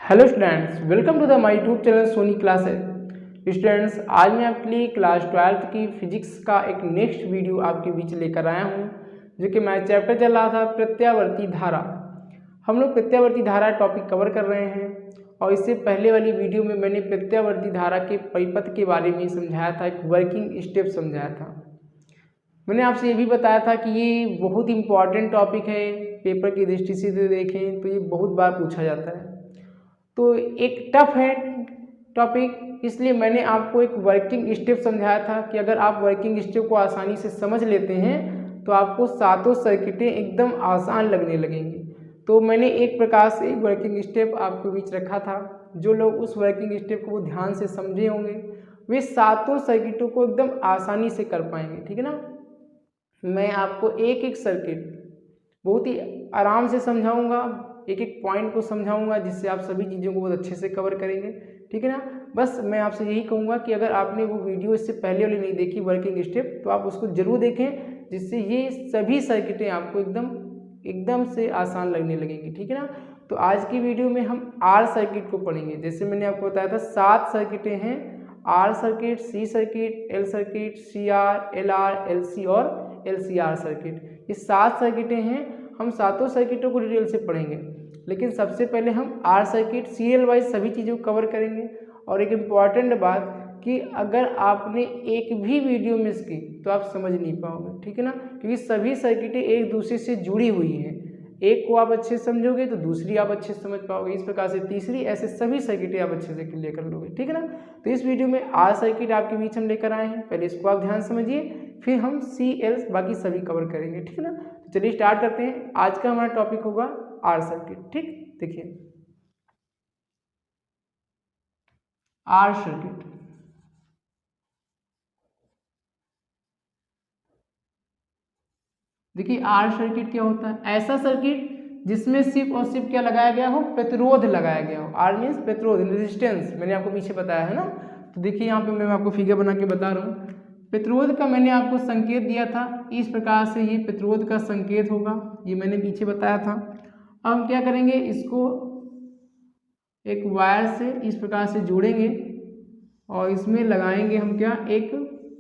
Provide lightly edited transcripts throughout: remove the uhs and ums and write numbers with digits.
Hello students, welcome to the my YouTube channel Soni classes. Students, आज मैं आपके लिए क्लास 12th की फिजिक्स का एक नेक्स्ट वीडियो आपके बीच लेकर आया हूं, जो कि मैं चैप्टर चल रहा था प्रत्यावर्ती धारा। हम लोग प्रत्यावर्ती धारा टॉपिक कवर कर रहे हैं और इससे पहले वाली वीडियो में मैंने प्रत्यावर्ती धारा के परिपथ के बारे में समझाया था, एक वर्किंग स्टेप समझाया था। मैंने आपसे ये भी बताया था कि ये बहुत इंपॉर्टेंट टॉपिक है, पेपर की दृष्टि से देखें तो ये बहुत बार पूछा जाता है। तो एक टफ है टॉपिक, इसलिए मैंने आपको एक वर्किंग स्टेप समझाया था कि अगर आप वर्किंग स्टेप को आसानी से समझ लेते हैं तो आपको सातों सर्किटें एकदम आसान लगने लगेंगी। तो मैंने एक प्रकार से एक वर्किंग स्टेप आपके बीच रखा था। जो लोग उस वर्किंग स्टेप को ध्यान से समझे होंगे वे सातों सर्किटों को एकदम आसानी से कर पाएंगे। ठीक है ना। मैं आपको एक एक सर्किट बहुत ही आराम से समझाऊंगा, एक एक पॉइंट को समझाऊंगा, जिससे आप सभी चीज़ों को बहुत अच्छे से कवर करेंगे। ठीक है ना। बस मैं आपसे यही कहूँगा कि अगर आपने वो वीडियो इससे पहले वाली नहीं देखी वर्किंग स्टेप, तो आप उसको जरूर देखें, जिससे ये सभी सर्किटें आपको एकदम से आसान लगने लगेंगी। ठीक है ना। तो आज की वीडियो में हम आर सर्किट को पढ़ेंगे। जैसे मैंने आपको बताया था 7 सर्किटें हैं, R circuit, C circuit, L circuit, C R, L R, L C और LCR सर्किट। ये 7 सर्किटें हैं। हम सातों सर्किटों को डिटेल से पढ़ेंगे, लेकिन सबसे पहले हम आर सर्किट सीरियल वाइज सभी चीज़ों को कवर करेंगे। और एक इम्पॉर्टेंट बात कि अगर आपने एक भी वीडियो मिस की तो आप समझ नहीं पाओगे। ठीक है ना, क्योंकि सभी सर्किटें एक दूसरे से जुड़ी हुई हैं। एक को आप अच्छे से समझोगे तो दूसरी आप अच्छे से समझ पाओगे, इस प्रकार से तीसरी, ऐसे सभी सर्किटें आप अच्छे से क्लियर कर लोगे। ठीक है ना। तो इस वीडियो में आर सर्किट आपके बीच हम लेकर आए हैं। पहले इसको आप ध्यान समझिए, फिर हम सी एल बाकी सभी कवर करेंगे। ठीक है ना। तो चलिए स्टार्ट करते हैं। आज का हमारा टॉपिक होगा आर सर्किट। ठीक, देखिए आर सर्किट। देखिए आर सर्किट क्या होता है? ऐसा सर्किट जिसमें सिर्फ और सिर्फ क्या लगाया गया हो? प्रतिरोध लगाया गया हो। आर मीन्स प्रतिरोध, रेजिस्टेंस। मैंने आपको पीछे बताया है ना। तो देखिए यहाँ पे मैं आपको फिगर बना के बता रहा हूँ। प्रतिरोध का मैंने आपको संकेत दिया था, इस प्रकार से ये प्रतिरोध का संकेत होगा, ये मैंने पीछे बताया था। अब हम क्या करेंगे, इसको एक वायर से इस प्रकार से जोड़ेंगे और इसमें लगाएंगे हम क्या, एक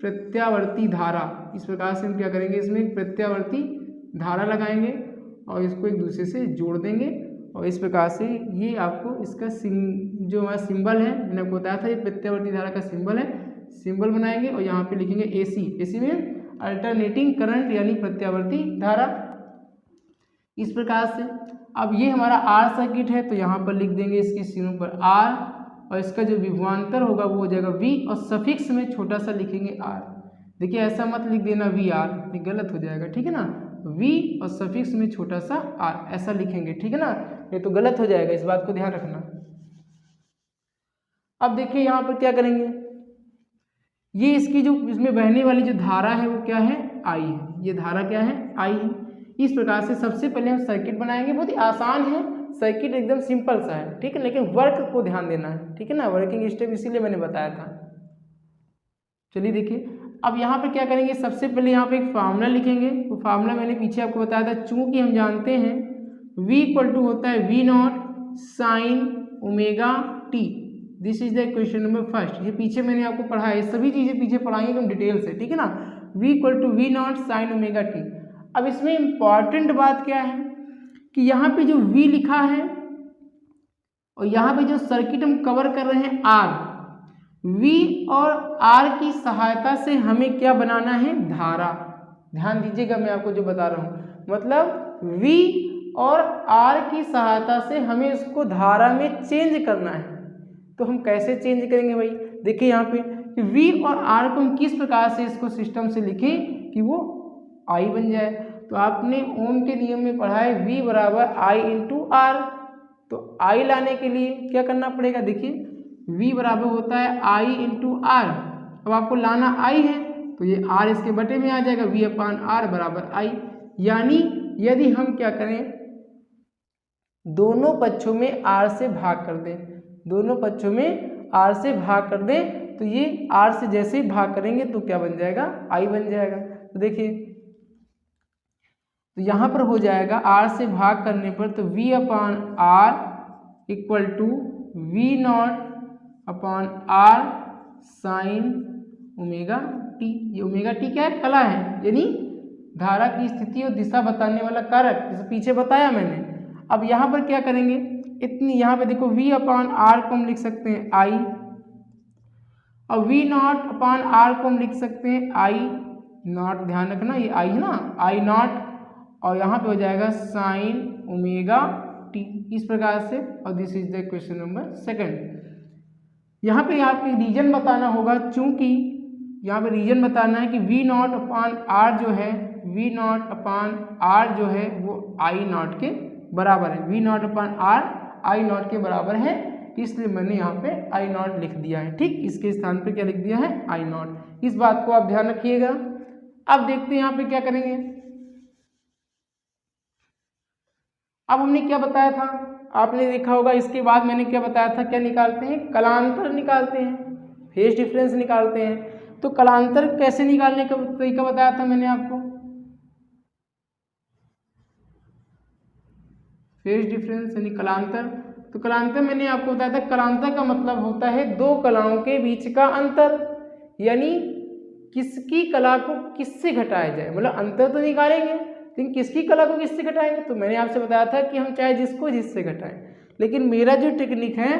प्रत्यावर्ती धारा। इस प्रकार से हम क्या करेंगे, इसमें एक प्रत्यावर्ती धारा लगाएंगे और इसको एक दूसरे से जोड़ देंगे। और इस प्रकार से ये आपको इसका जो हमारा सिंबल है, मैंने आपको बताया था ये प्रत्यावर्ती धारा का सिंबल है, सिंबल बनाएंगे और यहाँ पे लिखेंगे AC। AC में अल्टरनेटिंग करंट यानी प्रत्यावर्ती धारा। इस प्रकार से अब ये हमारा आर सर्किट है, तो यहाँ पर लिख देंगे इसके सिरों पर आर, और इसका जो विभवांतर होगा वो हो जाएगा V, और सफिक्स में छोटा सा लिखेंगे R। देखिए ऐसा मत लिख देना VR, ये गलत हो जाएगा। ठीक है ना। V और सफिक्स में छोटा सा R ऐसा लिखेंगे। ठीक है ना, ये तो गलत हो जाएगा, इस बात को ध्यान रखना। अब देखिए यहाँ पर क्या करेंगे, ये इसकी जो इसमें बहने वाली जो धारा है वो क्या है, I है। ये धारा क्या है, I है। इस प्रकार से सबसे पहले हम सर्किट बनाएंगे। बहुत ही आसान है सर्किट, एकदम सिंपल सा है। ठीक है, लेकिन वर्क को ध्यान देना है। ठीक है ना, वर्किंग स्टेप इसीलिए मैंने बताया था। चलिए देखिए अब यहाँ पे क्या करेंगे, सबसे पहले यहाँ पे एक फार्मूला लिखेंगे। वो फार्मूला मैंने पीछे आपको बताया था, चूंकि हम जानते हैं V इक्वल टू होता है V0 sine omega T. This is the question number first. ये पीछे मैंने आपको पढ़ाया, ये सभी चीजें पीछे पढ़ाई एकदम डिटेल से। ठीक है ना। V equal to V0 sine omega t. अब इसमें इंपॉर्टेंट बात क्या है कि यहाँ पे जो V लिखा है और यहाँ पे जो सर्किट हम कवर कर रहे हैं R, V और R की सहायता से हमें क्या बनाना है, धारा। ध्यान दीजिएगा मैं आपको जो बता रहा हूँ, मतलब V और R की सहायता से हमें इसको धारा में चेंज करना है। तो हम कैसे चेंज करेंगे भाई, देखिए यहाँ पे कि V और R को हम किस प्रकार से इसको सिस्टम से लिखें कि वो I बन जाए। तो आपने ओम के नियम में पढ़ा है V बराबर I इंटू R। तो I लाने के लिए क्या करना पड़ेगा, देखिए V बराबर होता है I इंटू R। अब आपको लाना I है तो ये R इसके बटे में आ जाएगा, V अपान R बराबर I। यानी यदि हम क्या करें, दोनों पक्षों में R से भाग कर दें, दोनों पक्षों में R से भाग कर दें, तो ये R से जैसे ही भाग करेंगे तो क्या बन जाएगा, I बन जाएगा। तो देखिए तो यहाँ पर हो जाएगा R से भाग करने पर तो V upon R equal to V not upon R sine omega t. ये ओमेगा टी क्या है? कला है, यानी धारा की स्थिति और दिशा बताने वाला कारक, जैसे पीछे बताया मैंने। अब यहाँ पर क्या करेंगे, इतनी यहाँ पे देखो v अपॉन आर को हम लिख सकते हैं आई, और v नॉट अपॉन आर को हम लिख सकते हैं आई नॉट, ध्यान रखना ये आई है ना, आई नॉट, और यहाँ पे हो जाएगा साइन ओमेगा टी, इस प्रकार से। और this is the question number second. यहाँ पे आपको रीजन बताना होगा, चूंकि यहाँ पे रीजन बताना है कि वी नॉट अपॉन आर जो है, वी नॉट अपॉन आर जो है वो आई नॉट के बराबर है, V not upon R I not के बराबर है, इसलिए मैंने यहाँ पे आई नॉट लिख दिया है। ठीक, इसके स्थान पे क्या लिख दिया है? आई नॉट। इस बात को आप ध्यान रखिएगा। अब देखते हैं यहाँ पे क्या करेंगे। अब हमने क्या बताया था, आपने देखा होगा, इसके बाद मैंने क्या बताया था, क्या निकालते हैं? कलांतर निकालते हैं, फेज डिफरेंस निकालते हैं। तो कलांतर कैसे निकालने का तरीका बताया था मैंने आपको, फेज डिफरेंस यानी कलांतर। तो कलांतर मैंने आपको बताया था, कलांतर का मतलब होता है दो कलाओं के बीच का अंतर, यानी किसकी कला को किससे घटाया जाए, मतलब अंतर तो निकालेंगे लेकिन किसकी कला को किससे घटाएंगे। तो मैंने आपसे बताया था कि हम चाहे जिसको जिससे घटाएं, लेकिन मेरा जो टेक्निक है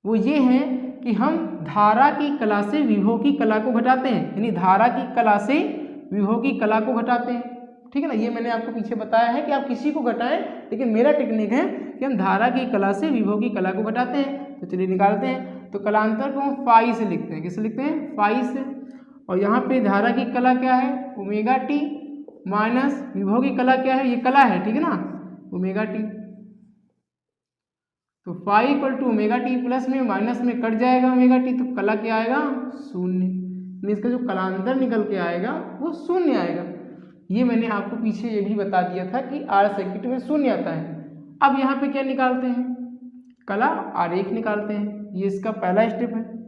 वो ये है कि हम धारा की कला से विभव की कला को घटाते हैं, यानी धारा की कला से विभव की कला को घटाते हैं। ठीक है ना, ये मैंने आपको पीछे बताया है कि आप किसी को घटाएं, लेकिन मेरा टेक्निक है कि हम धारा की कला से विभव की कला को घटाते हैं। तो चलिए निकालते हैं। तो कलांतर को हम फाई से लिखते हैं, किससे लिखते हैं? फाई से। और यहाँ पे धारा की कला क्या है? ओमेगा टी, माइनस विभव की कला क्या है? ये कला है, ठीक है ना, ओमेगा टी। तो phi equal to omega t, plus में माइनस में कट जाएगा ओमेगा टी, तो कला क्या आएगा? शून्य। इसका जो कलांतर निकल के आएगा वो शून्य आएगा। ये मैंने आपको पीछे ये भी बता दिया था कि आर सर्किट में शून्य आता है। अब यहाँ पे क्या निकालते हैं? कला आरेख निकालते हैं। ये इसका पहला स्टेप है।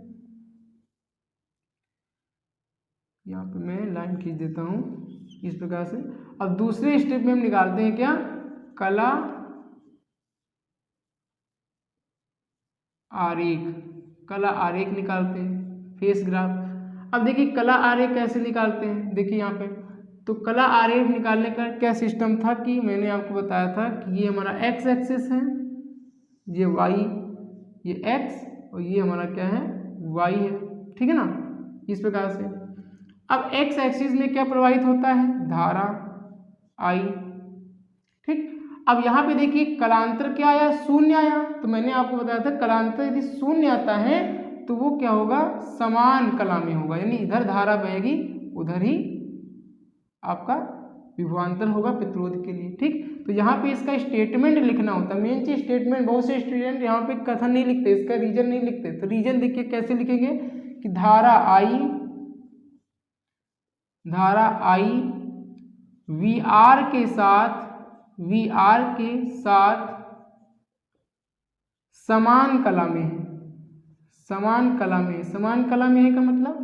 यहाँ पे मैं लाइन खींच देता हूँ इस प्रकार से। अब दूसरे स्टेप में हम निकालते हैं क्या? कला आरेख। कला आरेख निकालते हैं, फेस ग्राफ। अब देखिए कला आरेख कैसे निकालते हैं, देखिए यहाँ पे। तो कला आरेख निकालने का क्या सिस्टम था कि मैंने आपको बताया था कि ये हमारा एक्स एक्सिस है, ये वाई, ये एक्स, और ये हमारा क्या है? वाई है, ठीक है ना, इस प्रकार से। अब एक्स एक्सिस में क्या प्रवाहित होता है? धारा आई। ठीक, अब यहाँ पे देखिए कलांतर क्या आया? शून्य आया। तो मैंने आपको बताया था कलांतर यदि शून्य आता है तो वो क्या होगा? समान कला में होगा, यानी इधर धारा बहेगी उधर ही आपका विभवांतर होगा प्रतिरोध के लिए। ठीक, तो यहाँ पे इसका स्टेटमेंट लिखना होता है, मेन चीज स्टेटमेंट। बहुत से स्टूडेंट यहाँ पे कथन नहीं लिखते, इसका रीजन नहीं लिखते। तो रीजन देखिए कैसे लिखेंगे कि धारा आई वी आर के साथ समान कला में है। समान कला में है का मतलब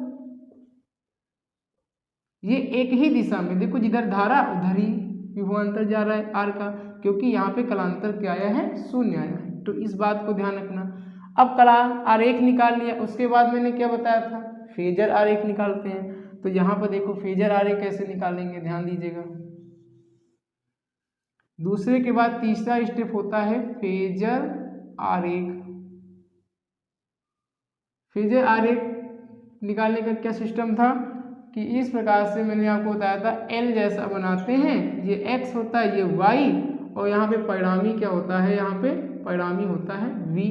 ये एक ही दिशा में, देखो जिधर धारा उधर ही विभवांतर जा रहा है आर का, क्योंकि यहाँ पे कलांतर क्या आया है? शून्य आया है। तो इस बात को ध्यान रखना। अब कला आरेख निकाल लिया, उसके बाद मैंने क्या बताया था? फेजर आरेख निकालते हैं। तो यहाँ पर देखो फेजर आरेख कैसे निकालेंगे, ध्यान दीजिएगा। दूसरे के बाद तीसरा स्टेप होता है फेजर आरेख। फेजर आरेख निकालने का क्या सिस्टम था कि इस प्रकार से मैंने आपको बताया था, एल जैसा बनाते हैं, ये एक्स होता है, ये वाई, और यहाँ पे परिणामी क्या होता है? यहाँ पे परिणामी होता है वी,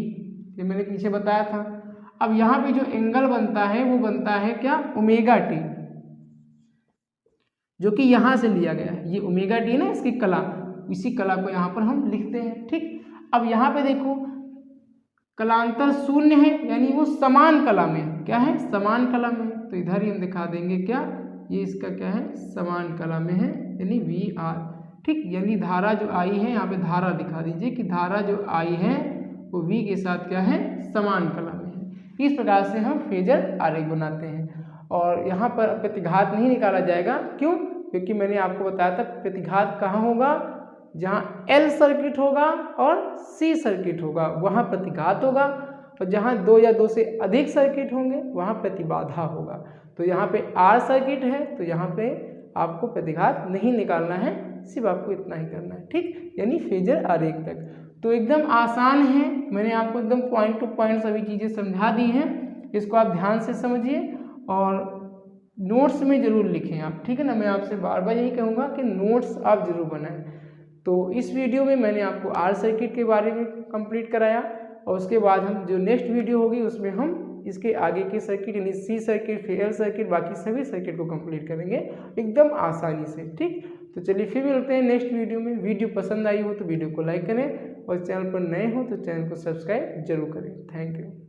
ये मैंने पीछे बताया था। अब यहाँ पे जो एंगल बनता है वो बनता है क्या? ओमेगा टी, जो कि यहाँ से लिया गया है। ये ओमेगा टी ना, इसकी कला, इसी कला को यहाँ पर हम लिखते हैं। ठीक, अब यहाँ पे देखो कलांतर शून्य है, यानी वो समान कला में, क्या है? समान कला में। तो इधर ही हम दिखा देंगे क्या? ये इसका क्या है? समान कला में है, यानी वी आर। ठीक, यानी धारा जो आई है, यहाँ पे धारा दिखा दीजिए कि धारा जो आई है वो वी के साथ क्या है? समान कला में है। इस प्रकार से हम फेजर आरेख बनाते हैं। और यहाँ पर प्रतिघात नहीं निकाला जाएगा, क्यों? क्योंकि मैंने आपको बताया था प्रतिघात कहाँ होगा? जहाँ एल सर्किट होगा और सी सर्किट होगा वहाँ प्रतिघात होगा, और जहाँ 2 या 2 से अधिक सर्किट होंगे वहाँ प्रतिबाधा होगा। तो यहाँ पे आर सर्किट है तो यहाँ पे आपको प्रतिघात नहीं निकालना है, सिर्फ आपको इतना ही करना है, ठीक, यानी फेजर आरेख तक। तो एकदम आसान है, मैंने आपको एकदम पॉइंट टू पॉइंट सभी चीज़ें समझा दी हैं। इसको आप ध्यान से समझिए और नोट्स में ज़रूर लिखें आप, ठीक है ना। मैं आपसे बार बार यही कहूँगा कि नोट्स आप ज़रूर बनाएं। तो इस वीडियो में मैंने आपको आर सर्किट के बारे में कंप्लीट कराया, और उसके बाद हम जो नेक्स्ट वीडियो होगी उसमें हम इसके आगे के सर्किट यानी सी सर्किट, फिर एल सर्किट, बाकी सभी सर्किट को कंप्लीट करेंगे एकदम आसानी से, ठीक। तो चलिए फिर मिलते हैं नेक्स्ट वीडियो में। वीडियो पसंद आई हो तो वीडियो को लाइक करें, और चैनल पर नए हो तो चैनल को सब्सक्राइब जरूर करें। Thank you.